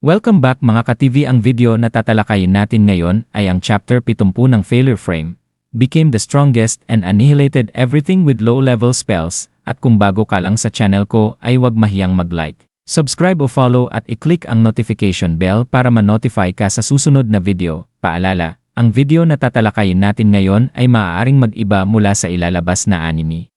Welcome back mga ka-TV. Ang video na tatalakayin natin ngayon ay ang chapter 70 ng Failure Frame, Became the Strongest and Annihilated Everything with Low-Level Spells. At kung bago ka lang sa channel ko ay huwag mahiyang mag-like, subscribe o follow at i-click ang notification bell para ma-notify ka sa susunod na video. Paalala, ang video na tatalakayin natin ngayon ay maaaring mag-iba mula sa ilalabas na anime.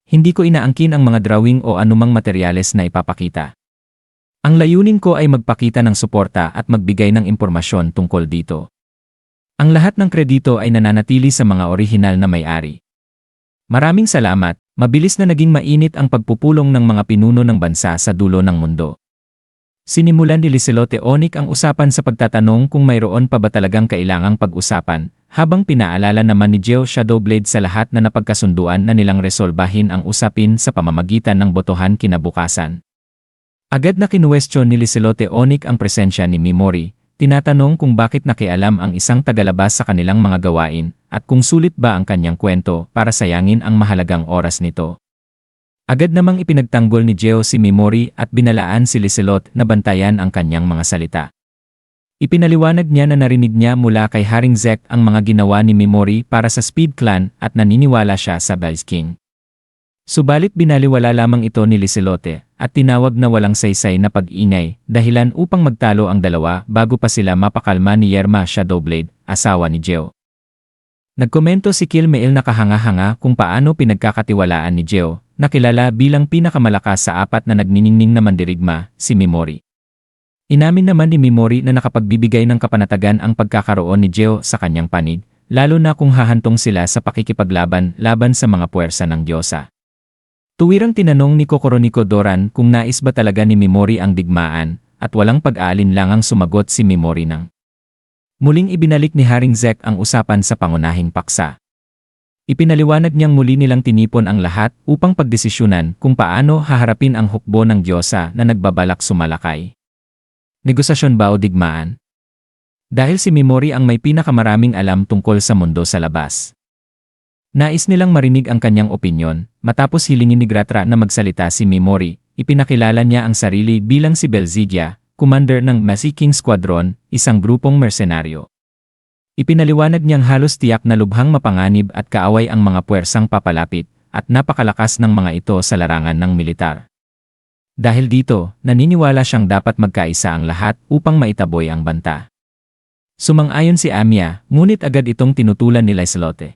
Hindi ko inaangkin ang mga drawing o anumang materyales na ipapakita. Ang layunin ko ay magpakita ng suporta at magbigay ng impormasyon tungkol dito. Ang lahat ng kredito ay nananatili sa mga orihinal na may-ari. Maraming salamat, mabilis na naging mainit ang pagpupulong ng mga pinuno ng bansa sa dulo ng mundo. Sinimulan ni Licelote Onic ang usapan sa pagtatanong kung mayroon pa ba talagang kailangang pag-usapan, habang pinaalala naman ni Geo Shadowblade sa lahat na napagkasunduan na nilang resolbahin ang usapin sa pamamagitan ng botohan kinabukasan. Agad na kinuwestiyon ni Licelote Onic ang presensya ni Mimori, tinatanong kung bakit nakialam ang isang tagalabas sa kanilang mga gawain, at kung sulit ba ang kanyang kwento para sayangin ang mahalagang oras nito. Agad namang ipinagtanggol ni Geo si Mimori at binalaan si Licelote na bantayan ang kanyang mga salita. Ipinaliwanag niya na narinig niya mula kay Haring Zek ang mga ginawa ni Mimori para sa Speed Clan at naniniwala siya sa Vice King. Subalit binaliwala lamang ito ni Licelote at tinawag na walang saysay na pag-ingay dahilan upang magtalo ang dalawa bago pa sila mapakalma ni Yerma Shadowblade, asawa ni Geo. Nagkomento si Kilmeel na kahanga-hanga kung paano pinagkakatiwalaan ni Geo, na kilala bilang pinakamalakas sa apat na nagniningning na mandirigma, si Mimori. Inamin naman ni Mimori na nakapagbibigay ng kapanatagan ang pagkakaroon ni Geo sa kanyang panig, lalo na kung hahantong sila sa pakikipaglaban laban sa mga puwersa ng Diyosa. Tuwirang tinanong ni Kokoroniko Doran kung nais ba talaga ni Mimori ang digmaan, at walang pag-aalinlangang sumagot si Mimori nang. Muling ibinalik ni Haring Zek ang usapan sa pangunahing paksa. Ipinaliwanag niyang muli nilang tinipon ang lahat upang pagdesisyunan kung paano haharapin ang hukbo ng Diyosa na nagbabalak sumalakay. Negosasyon ba o digmaan? Dahil si Mimori ang may pinakamaraming alam tungkol sa mundo sa labas. Nais nilang marinig ang kanyang opinyon, matapos hilingin ni Gratra na magsalita si Mimori, ipinakilala niya ang sarili bilang si Belzidia, commander ng Masiking Squadron, isang grupong mersenaryo. Ipinaliwanag niyang halos tiyak na lubhang mapanganib at kaaway ang mga puwersang papalapit, at napakalakas ng mga ito sa larangan ng militar. Dahil dito, naniniwala siyang dapat magkaisa ang lahat upang maitaboy ang banta. Sumang-ayon si Amiya, ngunit agad itong tinutulan ni Licelote.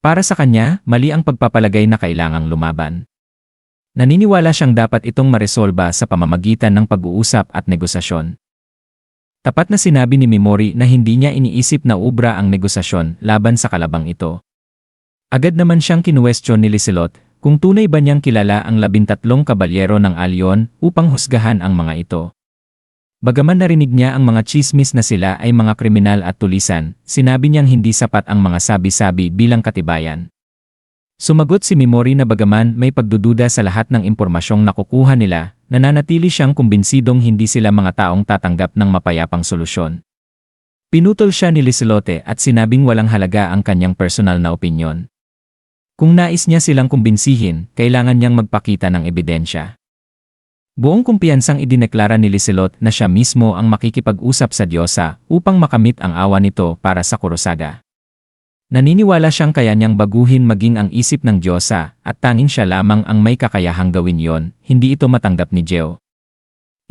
Para sa kanya, mali ang pagpapalagay na kailangang lumaban. Naniniwala siyang dapat itong maresolba sa pamamagitan ng pag-uusap at negosasyon. Tapat na sinabi ni Mimori na hindi niya iniisip na ubra ang negosasyon laban sa kalabang ito. Agad naman siyang kinuwestiyon ni Licelote kung tunay ba niyang kilala ang 13 kabalyero ng Alyon upang husgahan ang mga ito. Bagaman narinig niya ang mga chismis na sila ay mga kriminal at tulisan, sinabi niyang hindi sapat ang mga sabi-sabi bilang katibayan. Sumagot si Mimori na bagaman may pagdududa sa lahat ng impormasyong nakukuha nila, nananatili siyang kumbinsidong hindi sila mga taong tatanggap ng mapayapang solusyon. Pinutol siya ni Licelote at sinabing walang halaga ang kanyang personal na opinyon. Kung nais niya silang kumbinsihin, kailangan niyang magpakita ng ebidensya. Buong kumpiyansang idineklara ni Licelote na siya mismo ang makikipag-usap sa Diyosa upang makamit ang awa nito para sa Kurosaga. Naniniwala siyang kaya niyang baguhin maging ang isip ng Diyosa at tanging siya lamang ang may kakayahang gawin yon, hindi ito matanggap ni Geo.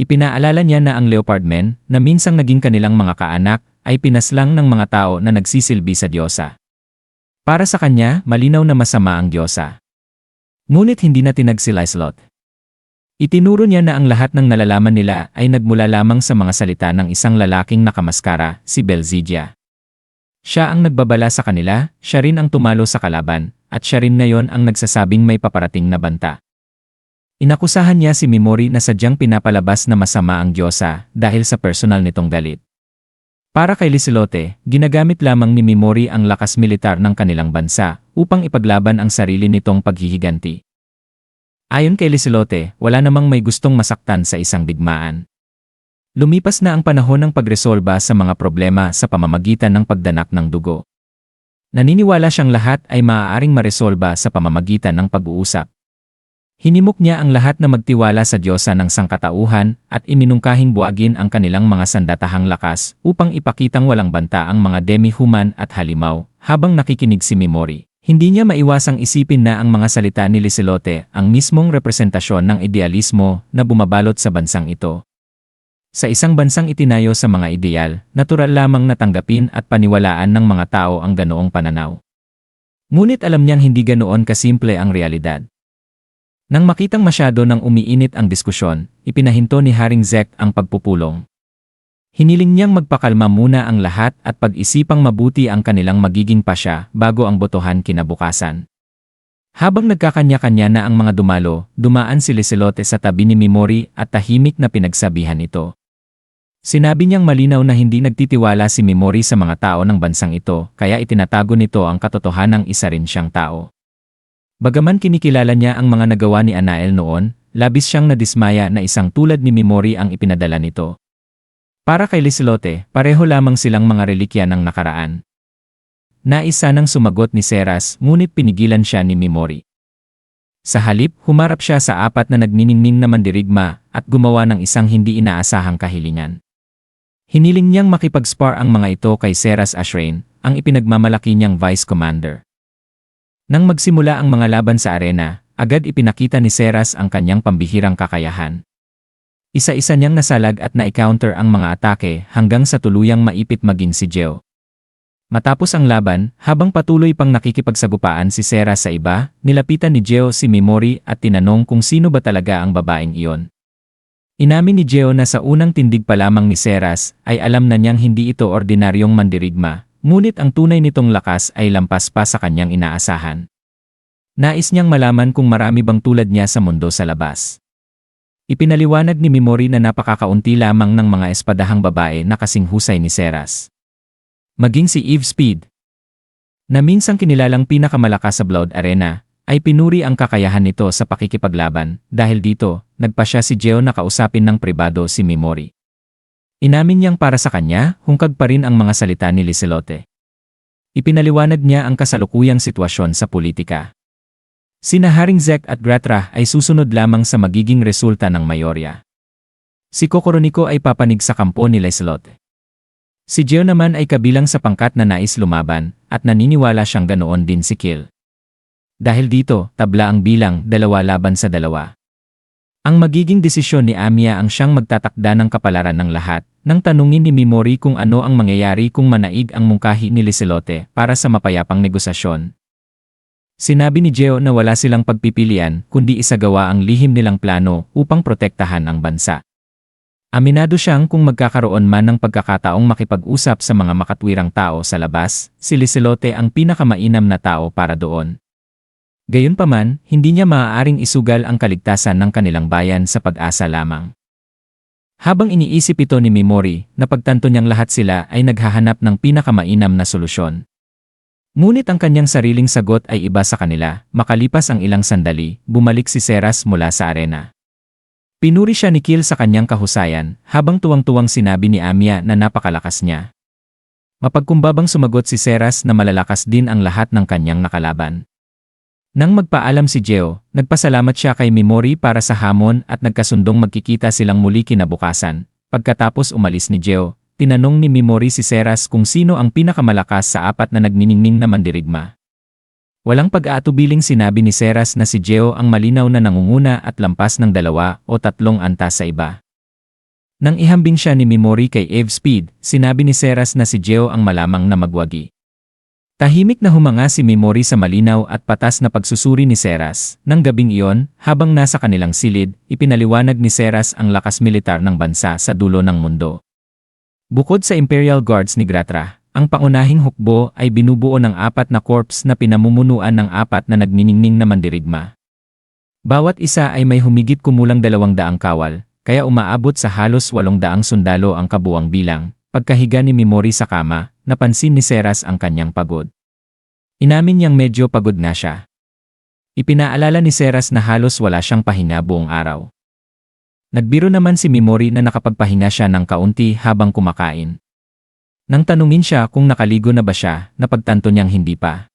Ipinaalala niya na ang Leopard Men, na minsang naging kanilang mga kaanak, ay pinaslang ng mga tao na nagsisilbi sa Diyosa. Para sa kanya, malinaw na masama ang Diyosa. Ngunit hindi na tinag si Licelote. Itinuro niya na ang lahat ng nalalaman nila ay nagmula lamang sa mga salita ng isang lalaking nakamaskara, si Belzidia. Siya ang nagbabala sa kanila, siya rin ang tumalo sa kalaban, at siya rin ngayon ang nagsasabing may paparating na banta. Inakusahan niya si Mimori na sadyang pinapalabas na masama ang Diyosa dahil sa personal nitong galit. Para kay Licelote, ginagamit lamang ni Mimori ang lakas militar ng kanilang bansa upang ipaglaban ang sarili nitong paghihiganti. Ayon kay Licelote, wala namang may gustong masaktan sa isang digmaan. Lumipas na ang panahon ng pagresolba sa mga problema sa pamamagitan ng pagdanak ng dugo. Naniniwala siyang lahat ay maaaring maresolba sa pamamagitan ng pag-uusap. Hinimok niya ang lahat na magtiwala sa Diyosa ng sangkatauhan at iminungkahing buwagin ang kanilang mga sandatahang lakas upang ipakitang walang banta ang mga demi-human at halimaw. Habang nakikinig si Mimori, hindi niya maiwasang isipin na ang mga salita ni Liselotte ang mismong representasyon ng idealismo na bumabalot sa bansang ito. Sa isang bansang itinayo sa mga ideal, natural lamang natanggapin at paniwalaan ng mga tao ang ganoong pananaw. Ngunit alam niyang hindi ganoon kasimple ang realidad. Nang makitang masyado nang umiinit ang diskusyon, ipinahinto ni Haring Zek ang pagpupulong. Hiniling niyang magpakalma muna ang lahat at pag-isipang mabuti ang kanilang magiging pasya bago ang botohan kinabukasan. Habang nagkakanya-kanya na ang mga dumalo, dumaan si Liselotte sa tabi ni Mimori at tahimik na pinagsabihan ito. Sinabi niyang malinaw na hindi nagtitiwala si Mimori sa mga tao ng bansang ito, kaya itinatago nito ang katotohanang isa rin siyang tao. Bagaman kinikilala niya ang mga nagawa ni Anael noon, labis siyang nadismaya na isang tulad ni Mimori ang ipinadala nito. Para kay Liselotte, pareho lamang silang mga relikya ng nakaraan. Nais sanang sumagot ni Seras, ngunit pinigilan siya ni Mimori. Sa halip, humarap siya sa apat na nagniningning na mandirigma at gumawa ng isang hindi inaasahang kahilingan. Hiniling niyang makipag-spar ang mga ito kay Seras Ashrain, ang ipinagmamalaki niyang vice commander. Nang magsimula ang mga laban sa arena, agad ipinakita ni Seras ang kanyang pambihirang kakayahan. Isa-isa niyang nasalag at na-counter ang mga atake hanggang sa tuluyang maipit maging si Geo. Matapos ang laban, habang patuloy pang nakikipagsagupaan si Seras sa iba, nilapitan ni Geo si Mimori at tinanong kung sino ba talaga ang babaeng iyon. Inamin ni Geo na sa unang tindig pa lamang ni Seras ay alam na niyang hindi ito ordinaryong mandirigma. Ngunit ang tunay nitong lakas ay lampas pa sa kanyang inaasahan. Nais niyang malaman kung marami bang tulad niya sa mundo sa labas. Ipinaliwanag ni Mimori na napakakaunti lamang ng mga espadahang babae na kasing husay ni Seras. Maging si Eve Speed, na minsang kinilalang pinakamalakas sa Blood Arena, ay pinuri ang kakayahan nito sa pakikipaglaban. Dahil dito, nagpa siya si Geo na kausapin ng pribado si Mimori. Inamin niyang para sa kanya, hungkag pa rin ang mga salita ni Liselotte. Ipinaliwanag niya ang kasalukuyang sitwasyon sa politika. Sina Haring Zek at Gratra ay susunod lamang sa magiging resulta ng mayorya. Si Kokoroniko ay papanig sa kampo ni Liselotte. Si Geo naman ay kabilang sa pangkat na nais lumaban, at naniniwala siyang ganoon din si Kill. Dahil dito, tabla ang bilang 2 laban sa 2. Ang magiging desisyon ni Amiya ang siyang magtatakda ng kapalaran ng lahat, nang tanungin ni Mimori kung ano ang mangyayari kung manaig ang mungkahi ni Liselotte para sa mapayapang negosasyon. Sinabi ni Geo na wala silang pagpipilian kundi isagawa ang lihim nilang plano upang protektahan ang bansa. Aminado siyang kung magkakaroon man ng pagkakataong makipag-usap sa mga makatwirang tao sa labas, si Liselotte ang pinakamainam na tao para doon. Gayunpaman, hindi niya maaaring isugal ang kaligtasan ng kanilang bayan sa pag-asa lamang. Habang iniisip ito ni Mimori, napagtanto niyang lahat sila ay naghahanap ng pinakamainam na solusyon. Ngunit ang kanyang sariling sagot ay iba sa kanila. Makalipas ang ilang sandali, bumalik si Seras mula sa arena. Pinuri siya ni Kill sa kanyang kahusayan, habang tuwang-tuwang sinabi ni Amiya na napakalakas niya. Mapagkumbabang sumagot si Seras na malalakas din ang lahat ng kanyang nakalaban. Nang magpaalam si Geo, nagpasalamat siya kay Mimori para sa hamon at nagkasundong magkikita silang muli kinabukasan. Pagkatapos umalis ni Geo, tinanong ni Mimori si Seras kung sino ang pinakamalakas sa apat na nagniningning na mandirigma. Walang pag-aatubiling sinabi ni Seras na si Geo ang malinaw na nangunguna at lampas ng 2 o 3 antas sa iba. Nang ihambing siya ni Mimori kay Eve Speed, sinabi ni Seras na si Geo ang malamang na magwagi. Tahimik na humanga si Mimori sa malinaw at patas na pagsusuri ni Seras. Nang gabing iyon, habang nasa kanilang silid, ipinaliwanag ni Seras ang lakas militar ng bansa sa dulo ng mundo. Bukod sa Imperial Guards ni Gratra, ang pangunahing hukbo ay binubuo ng 4 na corps na pinamumunuan ng 4 na nagniningning na mandirigma. Bawat isa ay may humigit kumulang 200 kawal, kaya umaabot sa halos 800 sundalo ang kabuang bilang. Pagkahiga ni Mimori sa kama, napansin ni Seras ang kanyang pagod. Inamin niyang medyo pagod na siya. Ipinaalala ni Seras na halos wala siyang pahinga buong araw. Nagbiro naman si Mimori na nakapagpahinga siya ng kaunti habang kumakain. Nang tanungin siya kung nakaligo na ba siya, napagtanto niyang hindi pa.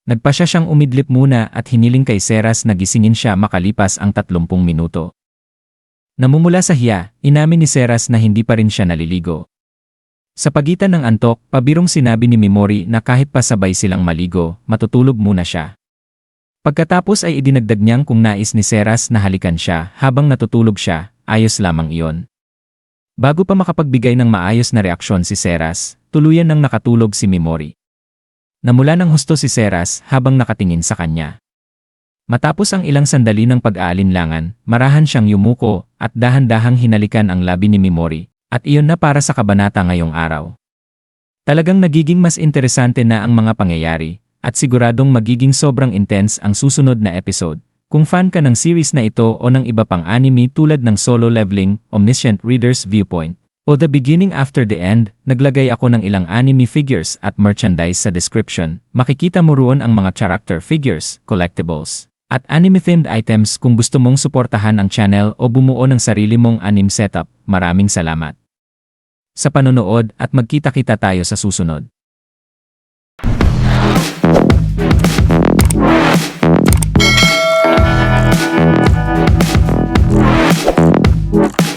Nagpasya siyang umidlip muna at hiniling kay Seras na gisingin siya makalipas ang 30 minuto. Namumula sa hiya, inamin ni Seras na hindi pa rin siya naliligo. Sa pagitan ng antok, pabirong sinabi ni Mimori na kahit pasabay silang maligo, matutulog muna siya. Pagkatapos ay idinagdag niyang kung nais ni Seras na halikan siya habang natutulog siya, ayos lamang iyon. Bago pa makapagbigay ng maayos na reaksyon si Seras, tuluyan nang nakatulog si Mimori. Namula ng husto si Seras habang nakatingin sa kanya. Matapos ang ilang sandali ng pag-aalinlangan, marahan siyang yumuko at dahan-dahang hinalikan ang labi ni Mimori, at iyon na para sa kabanata ngayong araw. Talagang nagiging mas interesante na ang mga pangyayari, at siguradong magiging sobrang intense ang susunod na episode. Kung fan ka ng series na ito o ng iba pang anime tulad ng Solo Leveling, Omniscient Reader's Viewpoint, o The Beginning After the End, naglagay ako ng ilang anime figures at merchandise sa description. Makikita mo roon ang mga character figures, collectibles, at anime-themed items kung gusto mong suportahan ang channel o bumuo ng sarili mong anime setup. Maraming salamat sa panonood at magkita-kita tayo sa susunod.